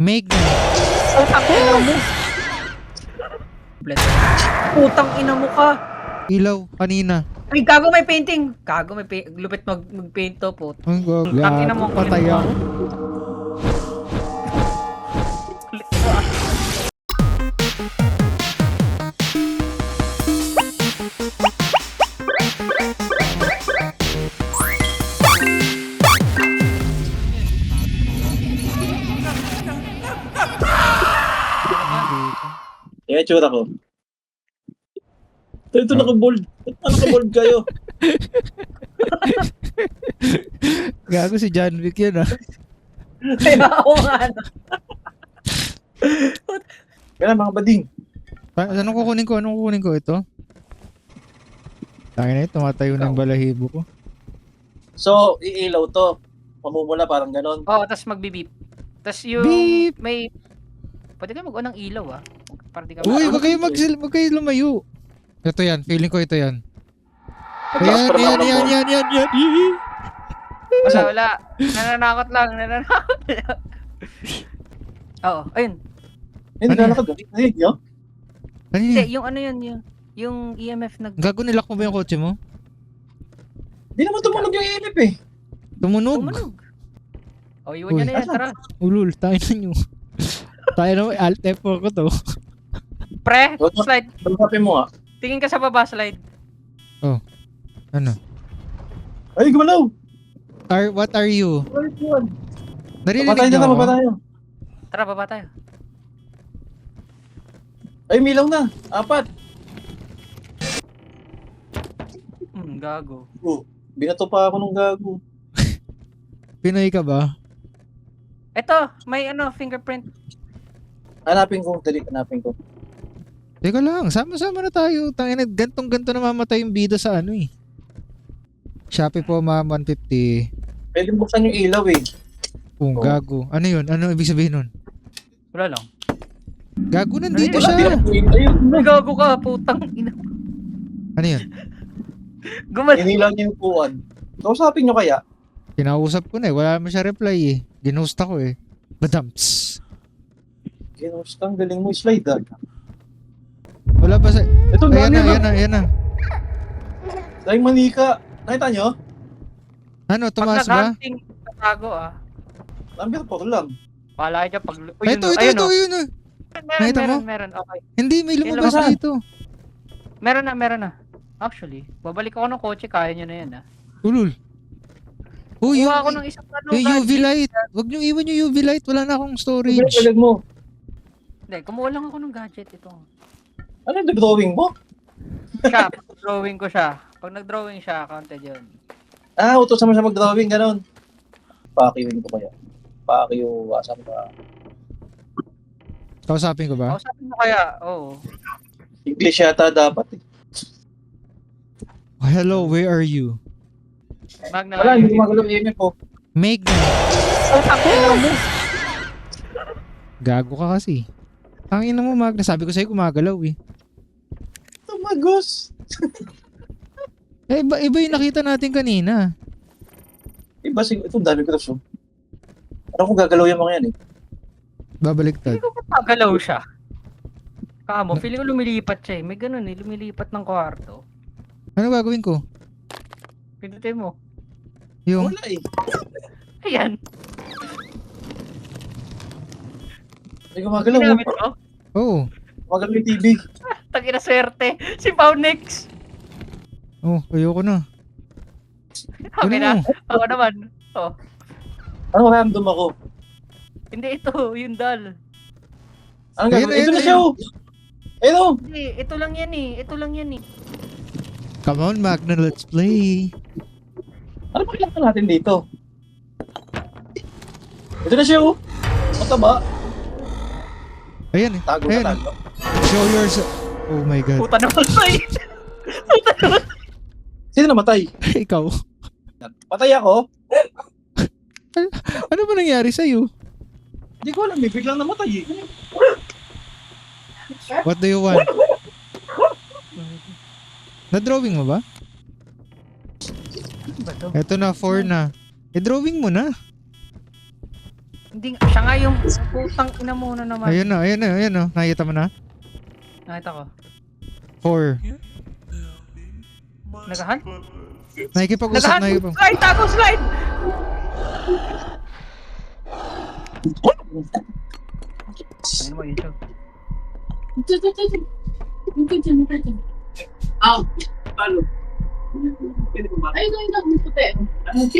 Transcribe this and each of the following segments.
Make them. Putang ina mo. Putang ina mo ka. Ilaw, kanina. Ay, gago may painting. Gago may lupit mag-paint to po. Ang Putang ina mo. patay ako. Yan yung tsura ko. Ito naka-bold. Ba't pa naka-bold kayo? Gago si John Wick yun ah. Kaya ako nga. Kaya mga bading. Anong kukunin ko? Anong kukunin ko? Ito? Tangin na ito, tumatayo na yung balahibo ko. So, iilaw to. Pamumula parang ganon. Oo, tapos magbibip. Tapos yung Beep! may... Pwede kayo mag-on ng ilaw ah. Para di ka Uy, wag kayo lumayo. Ito yan, feeling ko ito yan. Yan. Wala. Nananakot lang. Oo, ayun. Hindi Ano na yan? nakagalit nyo? Ano Hindi, yan? yung ano yun, yung EMF nag... Gago, nilak mo ba yung kotse mo? Hindi naman tumunog yung ilip eh. Tumunog. Tumunog. O, iwan nyo na yan, tara. Ulul, tayo na nyo. Tayo na, alt F4 ko to. Pre, slide. Pagkapin mo nga. Tingin ka sa baba, slide. Ano? Ay, gumalaw! What are you? Narinig Baba tayo niyo na, baba ako? tayo. Tara, baba tayo. Ay, milaw na. 4. Gago. Binato pa ako nung gago. Pinoy ka ba? Eto, may fingerprint. Hanapin ko, dali, hanapin ko. Teka lang, sama-sama na tayo. Tangina, gantong-ganto na mamatay yung bida sa ano eh. Shopee po, ma'am, 150. Pwede buksan yung ilaw eh. Gago. Ano yun? Ano ibig sabihin nun? Wala lang. Gago, nandito Wala, siya. Ayun, Ay, gago ka, putang ina. Ano yun? inilaw niya yung puwan. Kausapin nyo kaya? Kinausap ko na eh. Wala naman siya reply eh. Ginost ako eh. Badamps. Kinustang galing mo slide ah. Wala ba sa... Ito, Ayan na, dami ayan na, ayan na. Dahil manika. Nakita nyo? Ano, Pag tumaas ba? nag-hunting, tatago ah. Number 4 lang. Wala ka pag... Ay, ito, yun. Nakita mo? Meron, okay. Hindi, may lumabas Lumabas. dito. Meron na. Actually, babalik ako ng kotse, kaya nyo na yan ah. Ulul. Uy, Kuha ako ng isang yung UV light. Huwag nyo iwan yung UV light. Wala na akong storage. Galag mo. Hindi, kumuha lang ako ng gadget ito. Ano yung drawing mo? Siya, drawing ko siya. Pag nag-drawing siya, counted yun. Ah, utos naman siya mag-drawing, ganon. Pakiwin ko kaya. Asan ka? Kausapin ko ba? Kausapin mo kaya, oo. English yata dapat eh. Oh, hello, where are you? Magna. Wala, hindi gumagalaw yung email ko. Make them. Gago ka kasi. Ang ina mo, Mag. Nasabi ko sa'yo gumagalaw eh. Tumagos. Iba yung nakita natin kanina. Iba ito dami ko na so. Ano kung gagalaw yung mga yan eh. Babaliktad. Hindi ko magagalaw siya. Kamo, feeling ko lumilipat siya eh. May ganun eh, lumilipat ng kwarto. Ano gagawin ko? Pindutin mo. Yung... Wala eh. Ayan. Hindi gumagalaw. Ginamit ko. Oh. Gumagalaw yung TV. Tangina swerte. Si Paunix. Oh, ayoko na. Kami na. Ako naman. Oh. Ano random ako? Hindi ito, yung dal. Ano Ayun, gagawin? Ito ayun, na siya oh. Ayun oh. Hindi, ito lang yan eh. Come on, Magna, let's play. Ano ba kailangan natin dito? Ito na siya oh. Mataba. Ayan eh. Tago Ayan na eh. tago. Show yourself. Oh my God. Puta naman tayo. Sino namatay? Ikaw. Patay ako? Ano ba nangyari sa'yo? Hindi ko alam eh. Biglang namatay eh. What do you want? Na-drawing mo ba? Eto na, 4 na. Eh, drawing mo na. Hindi Hindi, siya nga yung putang ina muna naman. Ayun na, ayun na, ayun na. Nakita mo na? Nakita ko. 4. Nagahan? Nakikipag-usap, Nagahan! nakikipag... Slide! Tago! Slide! Ano mo yun, Chog? Paano? Pwede ba? Ay, yung puti.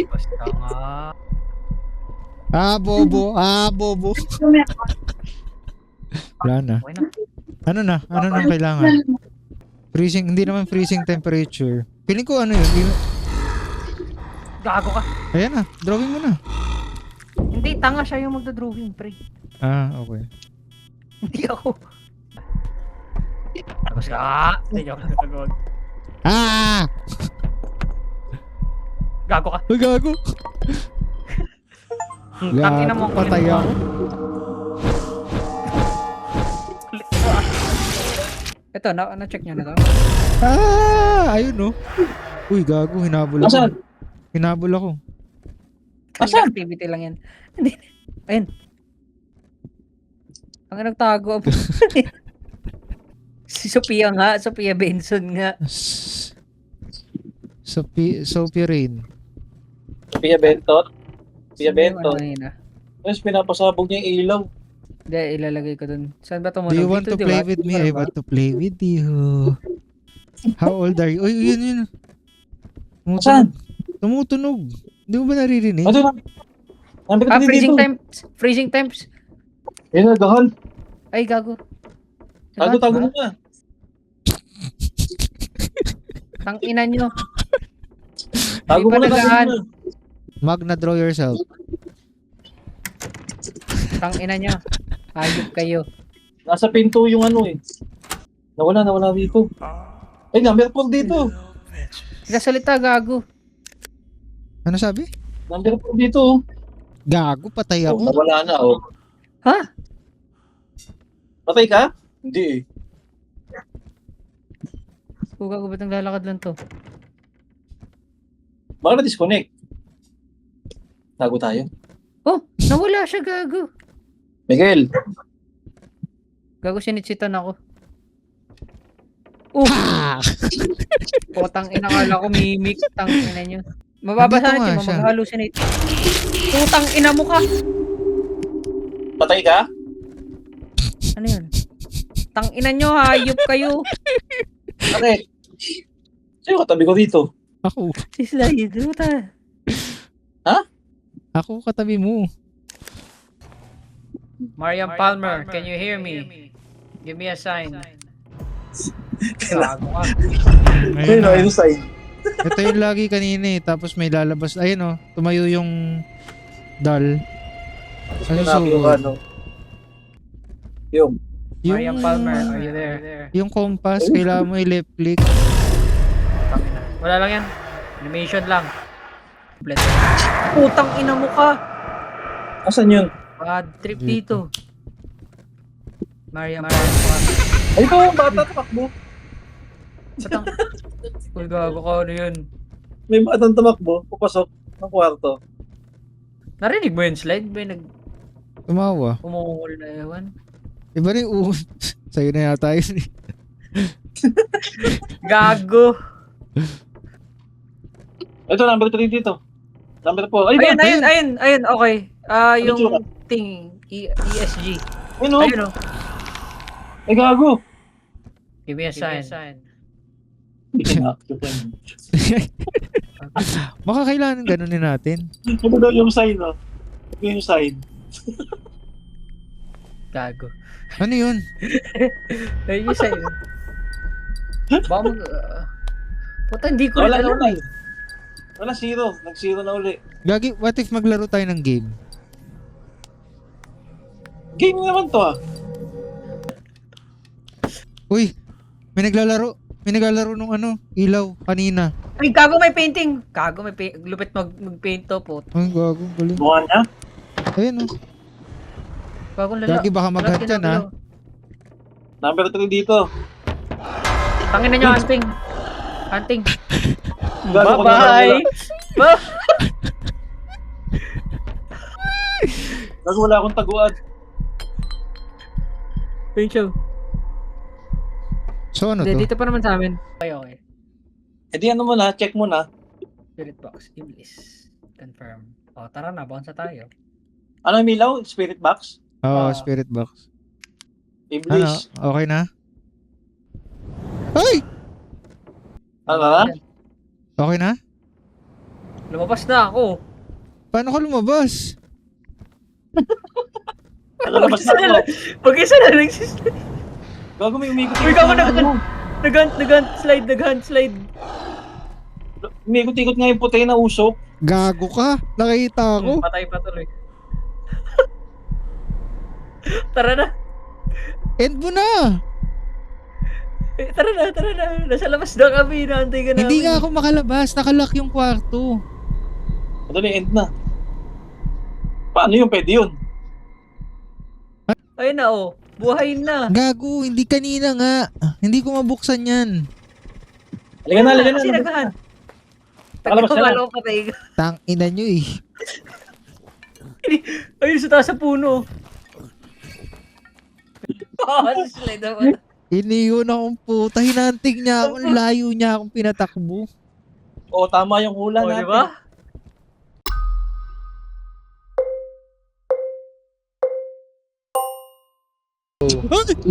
Basta nga. Ah, bobo. Ah, bobo. Wala na. Okay na. Ano na? Ano na kailangan? Freezing, hindi naman freezing temperature. Feeling ko ano yun. Gago ka. Ayan na, drawing mo na. Hindi, tanga siya yung magdodrawing, pre. Ah, okay. Hindi ako. Tapos ka. Hindi ako nagagawag. Ah! Gago ka. Ay, gago. Tangina mo. Gago, patay ako. Ito, na-check nyo na to. Ah! Ayun no. Uy, gago, hinabol ako. Asan? Hinabol ako. Asan? Activity lang yan. Hindi. Ayun. Ang nagtago. Si Sophia nga. Sophia Benson nga. Sophie Rain. Pia Bentot. Pia Sino yung Bentot. ano yun, ah? Tapos pinapasabog niya yung ilaw. Hindi, ilalagay ko dun. Saan ba Do you want to play with me? I want to play with you. How old are you? Uy, yun. Saan? Tumutunog. Di mo ba naririnig? Ano na? Nandito Ah, dito. freezing times. Freezing times. Yan na, dahal. Ay, gago. Tago mo na. Tang ina nyo. Tago mo na, tago nagahan. mo na. Magna draw yourself. Tang ina nyo. Ayop kayo. Nasa pinto yung ano eh. Nawala dito. Ay, number 4 dito. Nagsalita, gago. Ano sabi? Number 4 dito. Oh. Gago, patay Oh, ako. nawala na oh. Ha? Patay ka? Hindi eh. Puga ko ba't naglalakad lang to? Baka na-disconnect. Tago tayo. Oh, nawala siya, gago. Miguel. Gago, sinitsitan ako. Oh! Potang ina, kala ko mimic. Tang ina nyo. Mababasa Nandito nga natin mo, siya. mag-hallucinate. Putang ina mo ka! Patay ka? Ano yun? Tang ina nyo, hayop kayo. Bakit? Sino katabi ko dito? Ako. Si Slide, puta. Ako katabi mo. Mariam Palmer, can you hear me? Give me a sign. Gago ka. Ayun na. Ayun side. Ito yung lagi kanina eh. Tapos may lalabas. Ayun oh. Tumayo yung doll. Ano Sinabi yung so? ano. Yung. Mariam Palmer, are you there? Yung compass, kailangan mo i-left click. Wala lang yan. Animation lang. Putang ina mo ka. Asan yun? Bad trip Dito. dito. Mariam Palmer. Ay, ito ang bata tumakbo. Patang. Uy, gago ka, ano yun? May batang tumakbo. Papasok ng kwarto. Narinig mo yun, Slide? May Tumawa. umungol na ewan. Iba rin sa'yo na yata yun eh. Gago. Ito, number 3 dito. Number 4. Ay, Ayun, okay. Ano tsura? Yung thing, ESG. Ayun o. Ayun o. Ay, gago. Give me a sign. Hindi ka na-active yan. Baka kailangan ganunin natin. Ito daw yung sign, no? Ito yung sign. Gago. Ano yun? Ayun yung sign. Baka mag... puta, hindi ko rin Wala na alam. ulit. Wala, 0. Nag-0 na uli. Gagi, what if maglaro tayo ng game? Game naman to ah. Uy, may naglalaro. May naglalaro nung ano, ilaw, kanina. Ay, gago, may painting. Gago, may lupit mag-paint to po. Ay, gago, galing. Mukha niya. Ayun oh. Gagong lala. Gagi, baka mag-hunt yan ha. Number 3 dito. Tangin na nyo, hunting. Hunting. Gago ko na Bye-bye. wala. Tapos wala akong taguan. Ayun siya. So ano Hindi, to? dito pa naman sa amin. Okay. E di ano mo na, check mo na. Spirit box. Iblis. Confirm. O, tara na. Bounce na tayo. Ano yung Milaw? Spirit box? Oh, Ah. spirit box. Ano? Iblis. Okay na? Ay! Ano na? Okay na? Lumabas na ako. Paano ka lumabas? Lalabas na ako. Pag-isa na nagsisl- Gago may umikot. Uy, gago nag-hunt slide. Umikot-ikot nga yung puti na usok. Gago ka? Nakita ako. Patay pa tuloy. Tara na. End mo na! Tara na. Nasa labas na kami. Naantay ka namin. Hindi nga ako makalabas. Nakalock yung kwarto. Madali, end na. Paano yung pwede yun? Ayun na, oh. Buhay na. Gago, hindi kanina nga. Hindi ko mabuksan yan. Halika na. Kasi nag-hunt. Nakalabas na Tagal ko patay ka. Tang ina nyo eh. Ayun sa taas sa puno. Slide naman. Iniyon akong puta. Hinantig niya ako. Ang layo niya akong pinatakbo. Oo, tama yung hula O, natin. diba? Ay!